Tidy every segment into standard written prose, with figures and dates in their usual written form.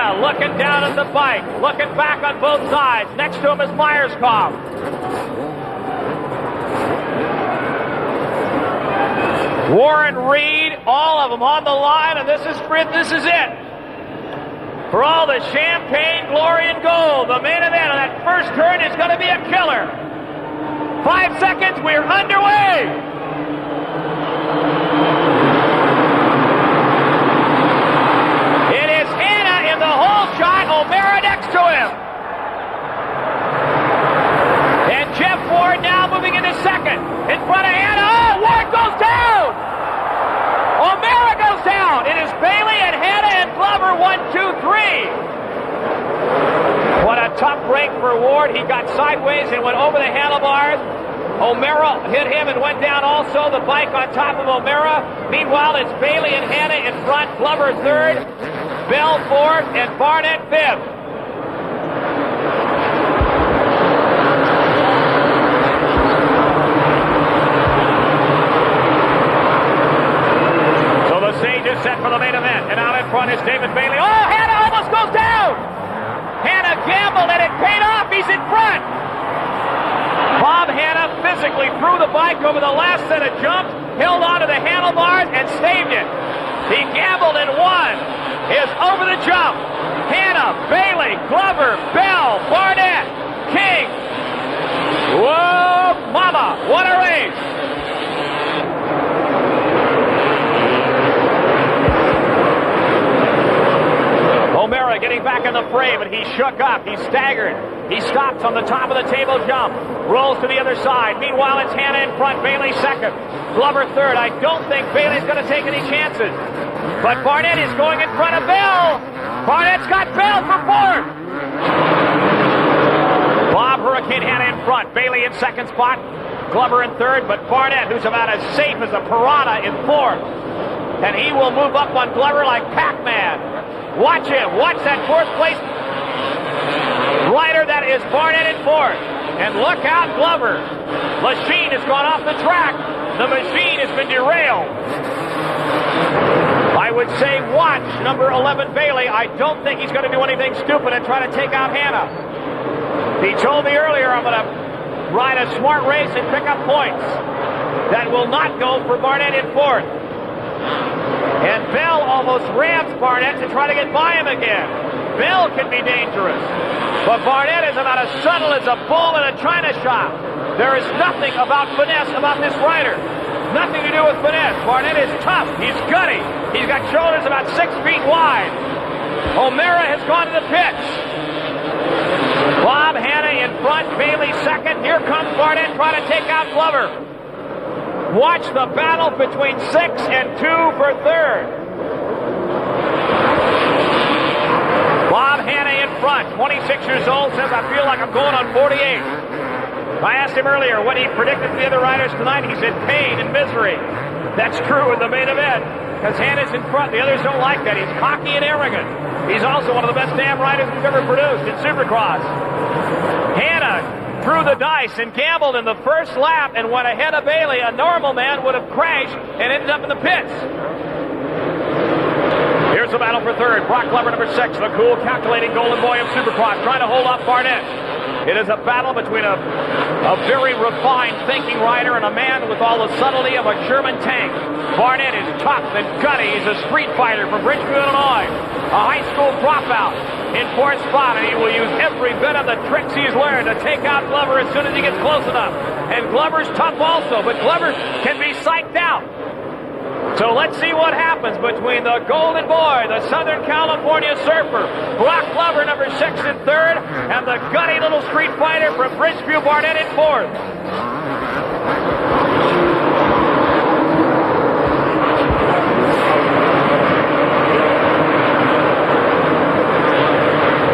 Hanna looking down at the bike, looking back on both sides. Next to him is Myerscough. Warren Reed, all of them on the line, and this is it. For all the champagne, glory, and gold, the main event of that first turn is going to be a killer. 5 seconds, we're underway. It is Hanna in the whole shot, O'Mara next to him. And Jeff Ward now moving into second. In front of Hanna, oh, Ward goes down. O'Mara goes down. It is Bailey and Hanna and Glover, 1, 2, 3. What a tough break for Ward. He got sideways and went over the handlebars. O'Mara hit him and went down also. The bike on top of O'Mara. Meanwhile, it's Bailey and Hanna in front. Glover third. Bell fourth. And Barnett fifth. So the stage is set for the main event. And out in front is David Bailey. Oh, Hanna almost goes down. Hanna gambled and it paid off. He's in front. Bob Hanna physically threw the bike over the last set of jumps, held onto the handlebars, and saved it. He gambled and won. Is over the jump. Hanna, Bailey, Glover, Bell, Barnett, King. Whoa, mama, what a race. O'Mara getting back in the fray, but he shook up. He staggered. He stops on the top of the table jump. Rolls to the other side. Meanwhile, it's Hanna in front. Bailey second. Glover third. I don't think Bailey's going to take any chances. But Barnett is going in front of Bell. Barnett's got Bell for fourth. Bob Hurricane Hanna in front. Bailey in second spot. Glover in third. But Barnett, who's about as safe as a piranha, in fourth. And he will move up on Glover like Pac-Man. Watch him. Watch that fourth place rider. That is Barnett in fourth. And look out, Glover. Machine has gone off the track. The machine has been derailed. I would say watch number 11 Bailey. I don't think he's going to do anything stupid and try to take out Hanna. He told me earlier, I'm going to ride a smart race and pick up points. That will not go for Barnett in fourth. And Bell almost rams Barnett to try to get by him again. Bell can be dangerous. But Barnett is about as subtle as a bull in a china shop. There is nothing about finesse about this rider. Nothing to do with finesse. Barnett is tough. He's gutty. He's got shoulders about 6 feet wide. O'Mara has gone to the pitch. Bob Hanna in front. Bailey second. Here comes Barnett trying to take out Glover. Watch the battle between 6 and 2 for third. Bob Hanna in front, 26 years old, says, I feel like I'm going on 48. I asked him earlier what he predicted for the other riders tonight. He said pain and misery. That's true in the main event, because Hanna's in front. The others don't like that. He's cocky and arrogant. He's also one of the best damn riders we've ever produced in Supercross. Hanna threw the dice and gambled in the first lap and went ahead of Bailey. A normal man would have crashed and ended up in the pits. Here's the battle for third. Brock Glover, number 6, the cool, calculating golden boy of Supercross, trying to hold off Barnett. It is a battle between a very refined thinking rider and a man with all the subtlety of a German tank. Barnett is tough and gutty. He's a street fighter from Bridgeview, Illinois. A high school dropout in fourth spot, and he will use every bit of the tricks he's learned to take out Glover as soon as he gets close enough. And Glover's tough also, but Glover can be psyched out. So let's see what happens between the Golden Boy, the Southern California Surfer, Brock Glover, number 6 in third, and the gutty little street fighter from Bridgeview, Barnett in fourth.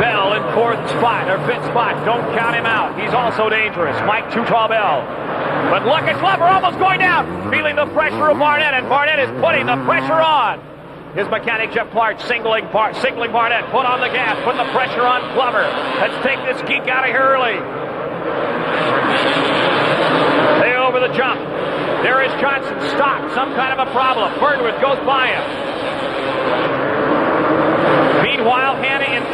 Bell in fourth spot, or fifth spot. Don't count him out. He's also dangerous. Mike Too Tall Bell. But look at Glover almost going down, feeling the pressure of Barnett, and Barnett is putting the pressure on. His mechanic, Jeff Clark, signaling Barnett. Put on the gas, put the pressure on Glover. Let's take this geek out of here early. They over the jump. There is Johnson, stopped, some kind of a problem. Birdwood goes by him. Meanwhile, Hanna in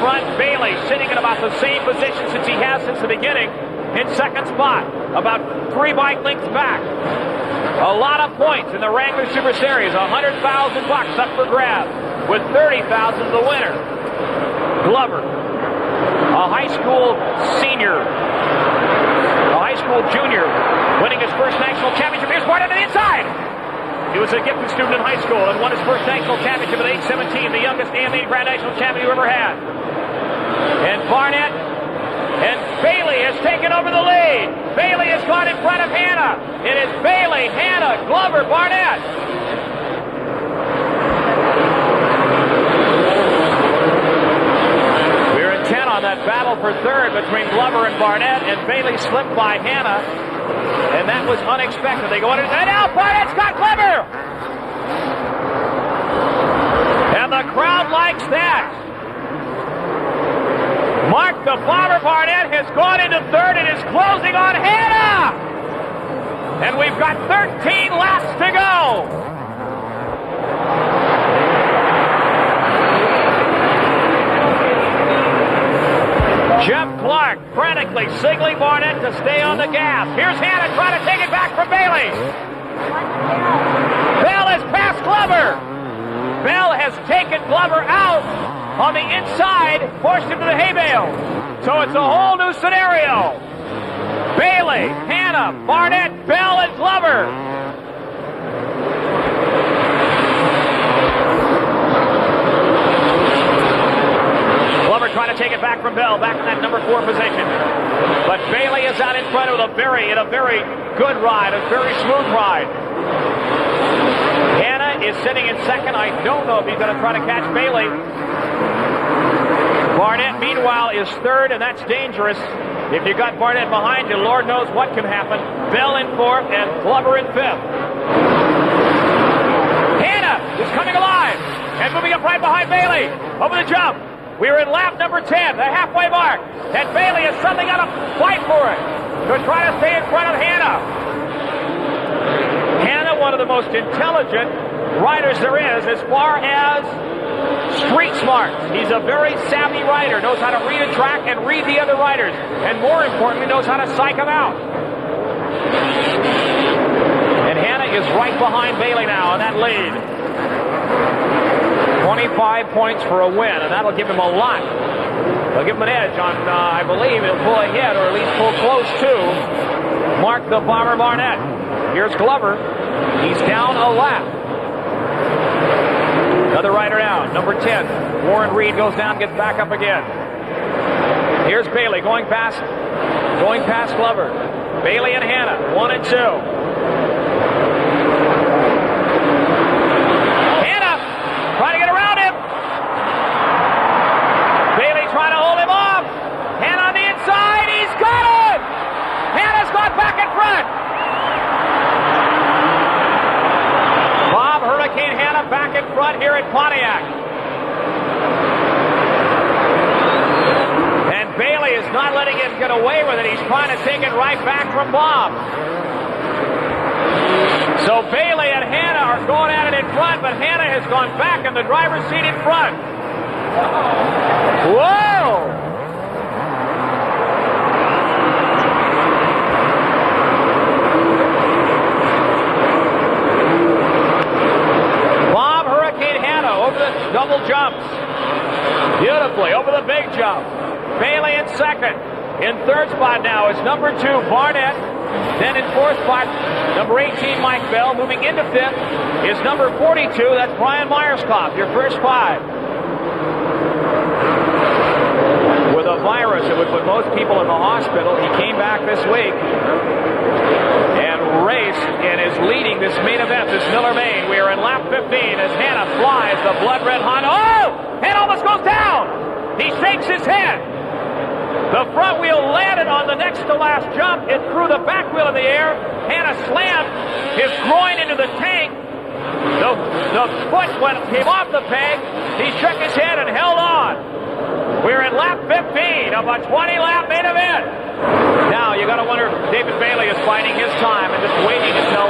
Bailey sitting in about the same position since he has since the beginning. In second spot, about 3 bike lengths back. A lot of points in the Wrangler Super Series. $100,000 up for grabs, with $30,000 the winner. Glover, a high school senior, a high school junior, winning his first national championship. Here's Barnett on the inside. He was a gifted student in high school and won his first national championship at age 17, the youngest AMA Grand National champion you ever had. And Barnett and Bailey has taken over the lead. Bailey has gone in front of Hanna. It is Bailey, Hanna, Glover, Barnett. We're intent on that battle for third between Glover and Barnett, and Bailey slipped by Hanna. And that was unexpected. They go in, and now Barnett's got Glover! And the crowd likes that. Mark the Bomber Barnett has gone into third and is closing on Hanna! And we've got 13 laps to go. Jeff Clark frantically signaling Barnett to stay on the gas. Here's Hanna trying to take it back from Bailey. Bell has passed Glover. Bell has taken Glover out on the inside, forced him to the hay bale. So it's a whole new scenario. Bailey, Hanna, Barnett, Bell, and Glover. Glover trying to take it back from Bell, back in that number 4 position. But Bailey is out in front with a very good ride, a very smooth ride. Hanna is sitting in second. I don't know if he's going to try to catch Bailey. Barnett, meanwhile, is third, and that's dangerous. If you got Barnett behind you, Lord knows what can happen. Bell in fourth, and Glover in fifth. Hanna is coming alive, and moving up right behind Bailey. Over the jump. We're in lap number 10, the halfway mark. And Bailey has suddenly got to fight for it to try to stay in front of Hanna. Hanna, one of the most intelligent riders there is as far as street smarts. He's a very savvy rider, knows how to read a track and read the other riders, and more importantly, knows how to psych them out. And Hanna is right behind Bailey now in that lead. 25 points for a win, and that'll give him a lot. It'll give him an edge on, I believe, he'll pull ahead, or at least pull close to Mark the Bomber Barnett. Here's Glover. He's down a lap. Another rider down, number 10. Warren Reed goes down, gets back up again. Here's Bailey going past Glover. Bailey and Hanna, 1 and 2. Hanna trying to get around him. Bailey trying to hold him off. Hanna on the inside, he's got it! Hanna's gone back in front. Hurricane Hanna back in front here at Pontiac. And Bailey is not letting him get away with it. He's trying to take it right back from Bob. So Bailey and Hanna are going at it in front, but Hanna has gone back in the driver's seat in front. Whoa! Double jumps. Beautifully over the big jump. Bailey in second. In third spot now is number 2, Barnett. Then in fourth spot, number 18, Mike Bell. Moving into fifth is number 42. That's Brian Myerscough, your first 5. With a virus that would put most people in the hospital, he came back this week and raced and is leading this main event, this Miller Main. We are in lap 15 as Hanna flies the blood red Honda. Oh! Hanna almost goes down! He shakes his head. The front wheel landed on the next to last jump. It threw the back wheel in the air. Hanna slammed his groin into the tank. The foot came off the peg. He shook his head and held on. We're in lap 15 of a 20-lap main event. Now, you got to wonder if David Bailey is biding his time and just waiting until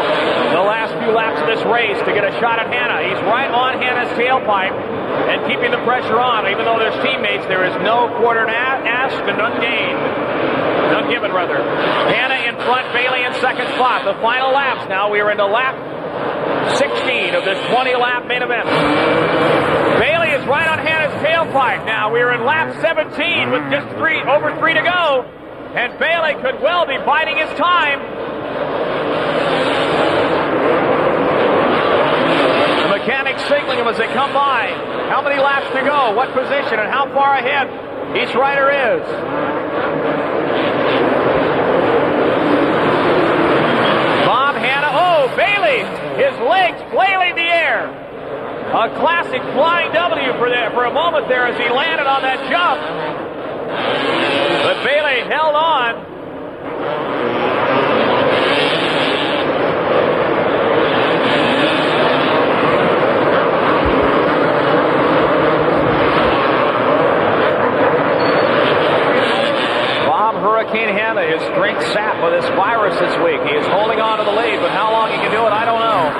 the last few laps of this race to get a shot at Hanna. He's right on Hanna's tailpipe and keeping the pressure on. Even though there's teammates, there is no quarter asked and none gained. None given, rather. Hanna in front, Bailey in second spot. The final laps now. We are into lap 16 of this 20-lap main event. Bailey is right on Hanna's tailpipe. Now, we are in lap 17 with just over three to go. And Bailey could well be biding his time. The mechanics signaling him as they come by. How many laps to go? What position? And how far ahead each rider is. Bob Hanna. Oh, Bailey! His legs flailing the air. A classic flying W for a moment there as he landed on that jump. But Bailey held on. Bob Hurricane Hanna is strength sapped with this virus this week. He is holding on to the lead, but how long he can do it, I don't know.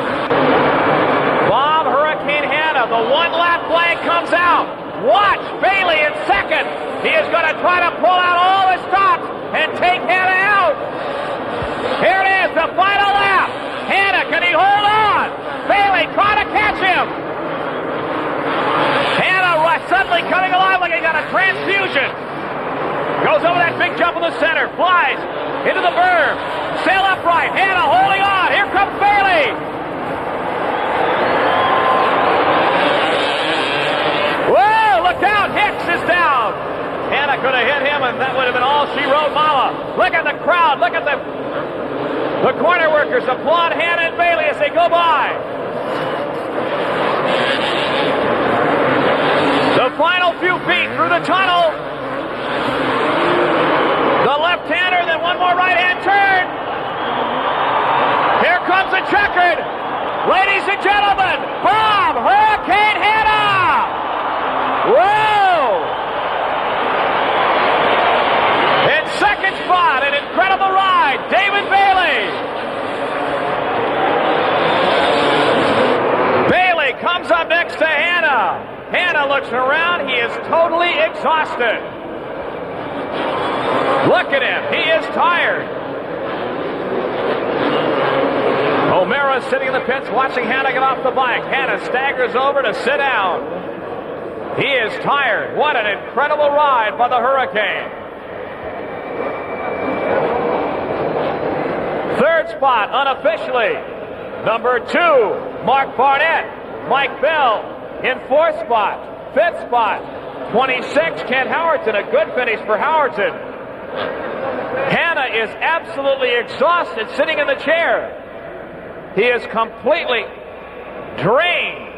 Bob Hurricane Hanna, the one-lap flag comes out. Watch Bailey in second. He is going to try to pull out all his stops and take Hanna out. Here it is, the final lap. Hanna, can he hold on? Bailey trying to catch him. Hanna suddenly coming alive like he got a transfusion. Goes over that big jump in the center, flies into the berm. Sail upright, Hanna holding on. Here comes Bailey. Whoa, look out, Hicks is down. Hanna could have hit him, and that would have been all she wrote, mama. Look at the crowd. Look at the corner workers applaud Hanna and Bailey as they go by. The final few feet through the tunnel. The left-hander, then one more right-hand turn. Here comes the checkered. Ladies and gentlemen, Bob Hurricane Hanna. Whoa! In second spot, an incredible ride, David Bailey. Bailey comes up next to Hanna. Hanna looks around. He is totally exhausted. Look at him. He is tired. O'Mara sitting in the pits watching Hanna get off the bike. Hanna staggers over to sit down. He is tired. What an incredible ride by the Hurricane. Third spot, unofficially, number 2, Mark Barnett. Mike Bell in fourth spot. Fifth spot, 26, Ken Howerton. A good finish for Howerton. Hanna is absolutely exhausted sitting in the chair. He is completely drained.